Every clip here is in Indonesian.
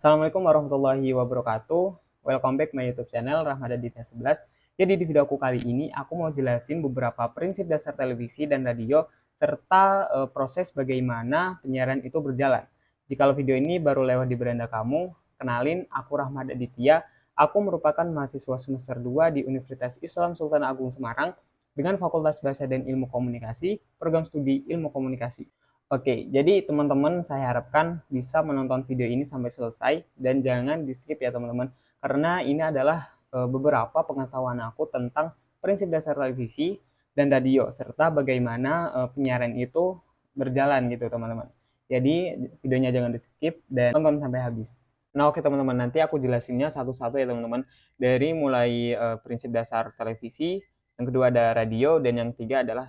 Assalamualaikum warahmatullahi wabarakatuh. Welcome back my YouTube channel Rahmada Ditya 11. Jadi di video aku kali ini aku mau jelasin beberapa prinsip dasar televisi dan radio serta proses bagaimana penyiaran itu berjalan. Jika video ini baru lewat di beranda kamu, kenalin aku Rahmada Ditya. Aku merupakan mahasiswa semester 2 di Universitas Islam Sultan Agung Semarang dengan Fakultas Bahasa dan Ilmu Komunikasi, program studi Ilmu Komunikasi. Oke, jadi teman-teman saya harapkan bisa menonton video ini sampai selesai dan jangan di-skip ya teman-teman. Karena ini adalah beberapa pengetahuan aku tentang prinsip dasar televisi dan radio serta bagaimana penyiaran itu berjalan gitu teman-teman. Jadi videonya jangan di-skip dan tonton sampai habis. Nah, oke teman-teman, nanti aku jelasinnya satu-satu ya teman-teman. Dari mulai prinsip dasar televisi, yang kedua ada radio, dan yang ketiga adalah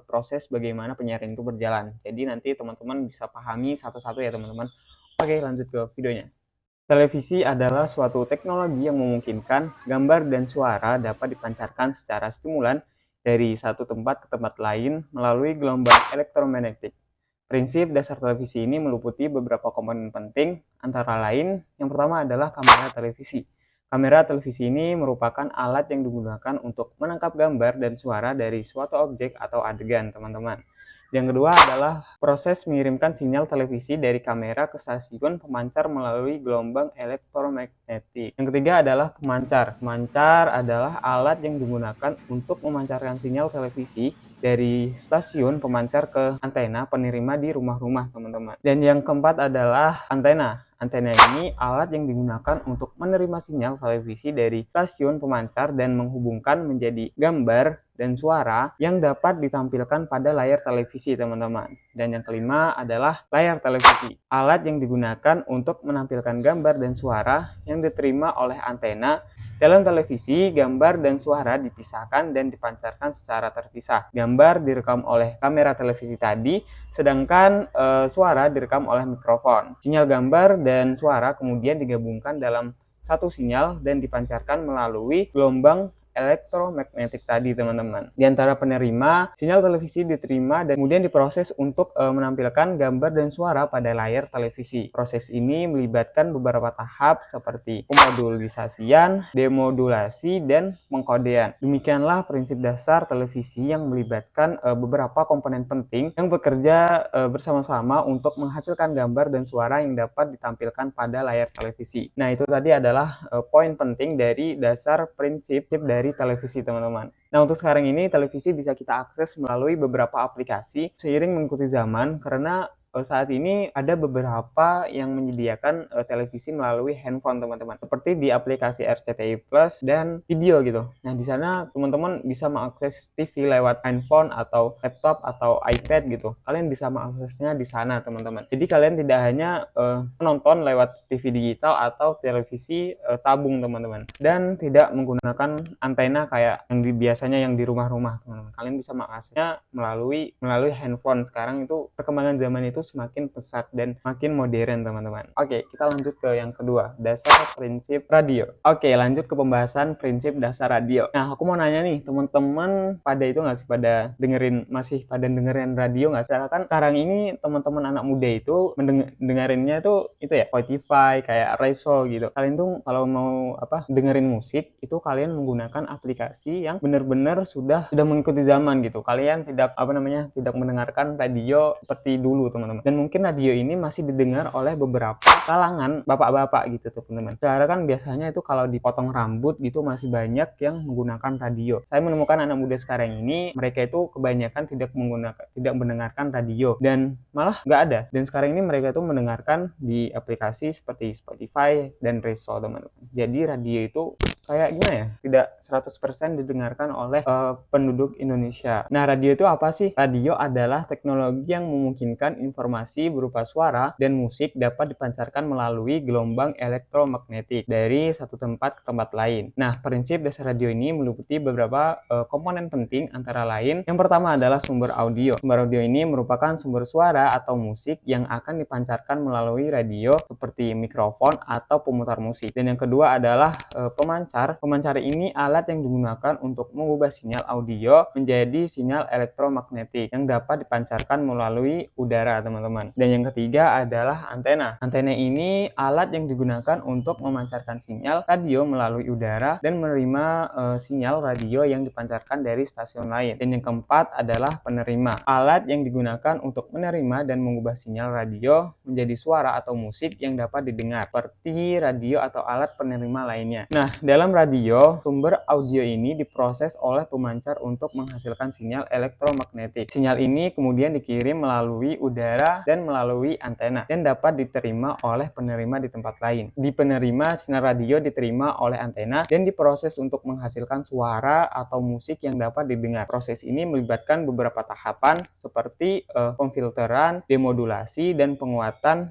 proses bagaimana penyiaran itu berjalan. Jadi nanti teman-teman bisa pahami satu-satu ya teman-teman. Oke, lanjut ke videonya. Televisi adalah suatu teknologi yang memungkinkan gambar dan suara dapat dipancarkan secara stimulan dari satu tempat ke tempat lain melalui gelombang elektromagnetik. Prinsip dasar televisi ini meliputi beberapa komponen penting, antara lain yang pertama adalah kamera televisi. Kamera televisi ini merupakan alat yang digunakan untuk menangkap gambar dan suara dari suatu objek atau adegan, teman-teman. Yang kedua adalah proses mengirimkan sinyal televisi dari kamera ke stasiun pemancar melalui gelombang elektromagnetik. Yang ketiga adalah pemancar. Pemancar adalah alat yang digunakan untuk memancarkan sinyal televisi dari stasiun pemancar ke antena penerima di rumah-rumah, teman-teman. Dan yang keempat adalah antena. Antena ini alat yang digunakan untuk menerima sinyal televisi dari stasiun pemancar dan menghubungkan menjadi gambar dan suara yang dapat ditampilkan pada layar televisi, teman-teman. Dan yang kelima adalah layar televisi. Alat yang digunakan untuk menampilkan gambar dan suara yang diterima oleh antena. Dalam televisi, gambar dan suara dipisahkan dan dipancarkan secara terpisah. Gambar direkam oleh kamera televisi tadi, sedangkan suara direkam oleh mikrofon. Sinyal gambar dan suara kemudian digabungkan dalam satu sinyal dan dipancarkan melalui gelombang elektromagnetik tadi, teman-teman. Di antara penerima, sinyal televisi diterima dan kemudian diproses untuk menampilkan gambar dan suara pada layar televisi. Proses ini melibatkan beberapa tahap seperti pemodulisasian, demodulasi, dan pengkodean. Demikianlah prinsip dasar televisi yang melibatkan beberapa komponen penting yang bekerja bersama-sama untuk menghasilkan gambar dan suara yang dapat ditampilkan pada layar televisi. Nah, itu tadi adalah poin penting dari dasar prinsip dari televisi, teman-teman. Nah, untuk sekarang ini televisi bisa kita akses melalui beberapa aplikasi seiring mengikuti zaman, karena saat ini ada beberapa yang menyediakan televisi melalui handphone, teman-teman. Seperti di aplikasi RCTI Plus dan video gitu. Nah, di sana teman-teman bisa mengakses TV lewat handphone atau laptop atau iPad gitu. Kalian bisa mengaksesnya di sana, teman-teman. Jadi kalian tidak hanya menonton lewat TV digital atau televisi tabung, teman-teman. Dan tidak menggunakan antena kayak yang biasanya yang di rumah-rumah, teman-teman. Kalian bisa mengaksesnya melalui handphone. Sekarang itu perkembangan zaman itu semakin pesat dan makin modern, teman-teman. Oke, kita lanjut ke yang kedua, dasar prinsip radio. Oke, lanjut ke pembahasan prinsip dasar radio. Nah, aku mau nanya nih, teman-teman pada itu nggak sih pada masih pada dengerin radio nggak? Kan sekarang ini teman-teman anak muda itu dengerinnya itu ya Spotify, kayak Reso gitu. Kalian tuh kalau mau dengerin musik itu kalian menggunakan aplikasi yang benar-benar sudah mengikuti zaman gitu. Kalian tidak tidak mendengarkan radio seperti dulu, teman-teman. Dan mungkin radio ini masih didengar oleh beberapa kalangan bapak-bapak gitu, teman-teman. Sekarang kan biasanya itu kalau dipotong rambut gitu masih banyak yang menggunakan radio. Saya menemukan anak muda sekarang ini mereka itu kebanyakan tidak mendengarkan radio dan malah nggak ada. Dan sekarang ini mereka itu mendengarkan di aplikasi seperti Spotify dan Reso, teman-teman. Jadi radio itu kayak gimana ya, tidak 100% didengarkan oleh penduduk Indonesia. Nah, radio itu apa sih? Radio adalah teknologi yang memungkinkan informasi berupa suara dan musik dapat dipancarkan melalui gelombang elektromagnetik dari satu tempat ke tempat lain. Nah, prinsip dasar radio ini meliputi beberapa komponen penting, antara lain yang pertama adalah sumber audio. Sumber audio ini merupakan sumber suara atau musik yang akan dipancarkan melalui radio seperti mikrofon atau pemutar musik. Dan yang kedua adalah pemancar pemancar. Pemancar ini alat yang digunakan untuk mengubah sinyal audio menjadi sinyal elektromagnetik yang dapat dipancarkan melalui udara, teman-teman. Dan yang ketiga adalah antena. Antena ini alat yang digunakan untuk memancarkan sinyal radio melalui udara dan menerima sinyal radio yang dipancarkan dari stasiun lain. Dan yang keempat adalah penerima. Alat yang digunakan untuk menerima dan mengubah sinyal radio menjadi suara atau musik yang dapat didengar, seperti radio atau alat penerima lainnya. Nah, dalam radio, sumber audio ini diproses oleh pemancar untuk menghasilkan sinyal elektromagnetik. Sinyal ini kemudian dikirim melalui udara dan melalui antena dan dapat diterima oleh penerima di tempat lain. Di penerima, sinyal radio diterima oleh antena dan diproses untuk menghasilkan suara atau musik yang dapat didengar. Proses ini melibatkan beberapa tahapan seperti pemfilteran, demodulasi, dan penguatan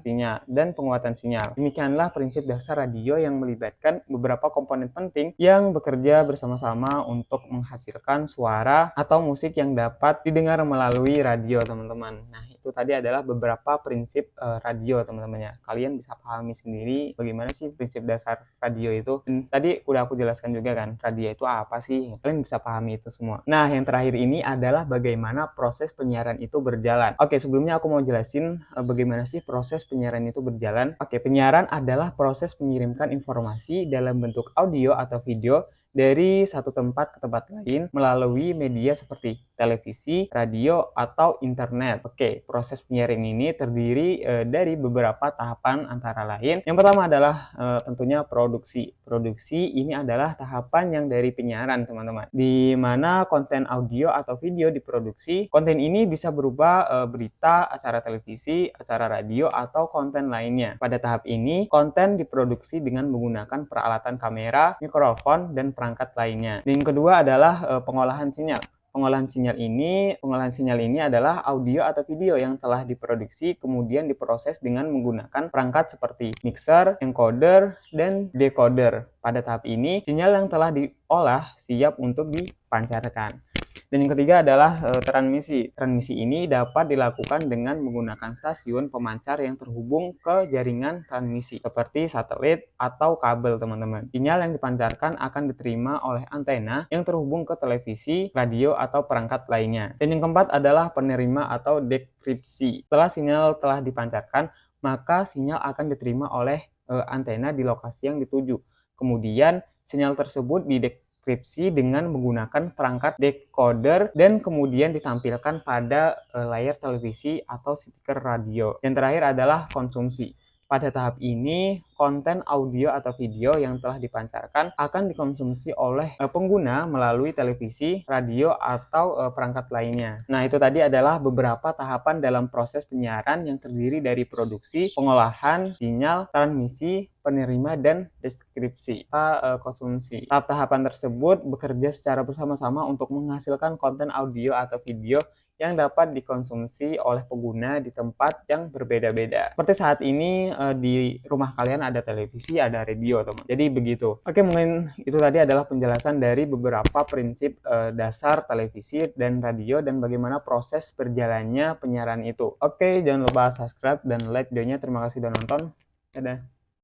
sinyal. Demikianlah prinsip dasar radio yang melibatkan beberapa komponen penting yang bekerja bersama-sama untuk menghasilkan suara atau musik yang dapat didengar melalui radio, teman-teman. Nah, itu tadi adalah beberapa prinsip radio, teman-teman ya. Kalian bisa pahami sendiri bagaimana sih prinsip dasar radio itu. Dan tadi udah aku jelaskan juga kan, radio itu apa sih? Kalian bisa pahami itu semua. Nah, yang terakhir ini adalah bagaimana proses penyiaran itu berjalan. Oke, sebelumnya aku mau jelasin bagaimana sih proses penyiaran itu berjalan. Oke, penyiaran adalah proses mengirimkan informasi dalam bentuk audio atau video dari satu tempat ke tempat lain melalui media seperti televisi, radio, atau internet. Oke, proses penyiaran ini terdiri dari beberapa tahapan antara lain. Yang pertama adalah tentunya produksi. Produksi ini adalah tahapan yang dari penyiaran, teman-teman. Di mana konten audio atau video diproduksi. Konten ini bisa berupa berita, acara televisi, acara radio, atau konten lainnya. Pada tahap ini, konten diproduksi dengan menggunakan peralatan kamera, mikrofon, dan perangkat lainnya. Dan yang kedua adalah pengolahan sinyal. Pengolahan sinyal ini adalah audio atau video yang telah diproduksi kemudian diproses dengan menggunakan perangkat seperti mixer, encoder, dan decoder. Pada tahap ini, sinyal yang telah diolah siap untuk dipancarkan. Dan yang ketiga adalah transmisi. Transmisi ini dapat dilakukan dengan menggunakan stasiun pemancar yang terhubung ke jaringan transmisi seperti satelit atau kabel, teman-teman. Sinyal yang dipancarkan akan diterima oleh antena yang terhubung ke televisi, radio, atau perangkat lainnya. Dan yang keempat adalah penerima atau dekripsi. Setelah sinyal telah dipancarkan, maka sinyal akan diterima oleh antena di lokasi yang dituju. Kemudian sinyal tersebut didekripsi dengan menggunakan perangkat decoder dan kemudian ditampilkan pada layar televisi atau speaker radio. Yang terakhir adalah konsumsi. Pada tahap ini, konten audio atau video yang telah dipancarkan akan dikonsumsi oleh pengguna melalui televisi, radio, atau perangkat lainnya. Nah, itu tadi adalah beberapa tahapan dalam proses penyiaran yang terdiri dari produksi, pengolahan, sinyal, transmisi, penerima, dan deskripsi atau konsumsi. Tahap-tahapan tersebut bekerja secara bersama-sama untuk menghasilkan konten audio atau video yang dapat dikonsumsi oleh pengguna di tempat yang berbeda-beda. Seperti saat ini di rumah kalian ada televisi, ada radio, teman. Jadi begitu. Oke, mungkin itu tadi adalah penjelasan dari beberapa prinsip dasar televisi dan radio dan bagaimana proses berjalannya penyiaran itu. Oke, jangan lupa subscribe dan like videonya. Terima kasih sudah nonton. Dadah.